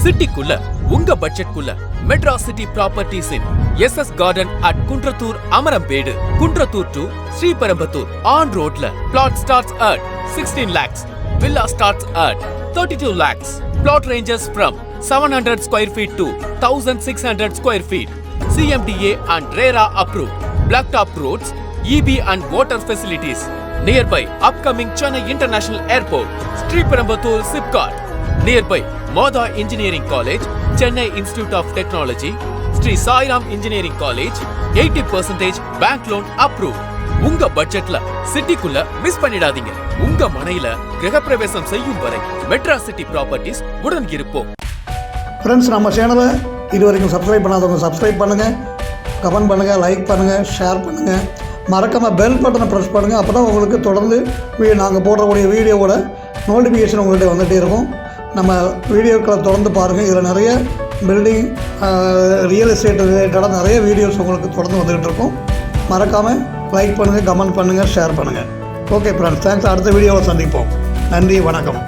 சிட்டிக்குள்ள உங்க பட்ஜெட்குள்ள Madras city properties in SS Garden at Kundrathur Amarambedu, Kundrathur to Sriperumbudur on roadல plot starts at 16 lakhs, villa starts at 32 lakhs. Plot ranges from 700 square feet to 1600 square feet. CMDA and RERA approved. Blacktop roads, EB and water facilities. Nearby upcoming Chennai International Airport, Sriperumbudur Sipcot. Nearby Mada Engineering College, Chennai Institute of Technology, Sri Sairam Engineering College, 80% bank loan approved. உங்க பட்ஜெட்ல சிட்டிக்குள்ள miss பண்ணிடாதீங்க. உங்க மனையில கிரகப்பிரவேசம் செய்யும் வரை Madras city properties உடன் இருப்போம். ஃப்ரெண்ட்ஸ், நம்ம சேனலை இது வரைக்கும் சப்ஸ்கிரைப் பண்ணாதவங்க சப்ஸ்கிரைப் பண்ணுங்கள், கமெண்ட் பண்ணுங்கள், லைக் பண்ணுங்கள், ஷேர் பண்ணுங்கள். மறக்காமல் பெல் பட்டனை ப்ரெஸ் பண்ணுங்கள். அப்போ தான் உங்களுக்கு தொடர்ந்து நாங்கள் போடக்கூடிய வீடியோவோட நோட்டிஃபிகேஷன் உங்கள்கிட்ட வந்துகிட்டே இருக்கும். நம்ம வீடியோக்களை தொடர்ந்து பாருங்கள். இதில் நிறைய பில்டிங், ரியல் எஸ்டேட் ரிலேட்டடாக நிறைய வீடியோஸ் உங்களுக்கு தொடர்ந்து வந்துக்கிட்டு இருக்கும். மறக்காமல் லைக் பண்ணுங்கள், கமெண்ட் பண்ணுங்கள், ஷேர் பண்ணுங்கள். Okay friends, thanks. அடுத்த வீடியோவில் சந்திப்போம். நன்றி, வணக்கம்.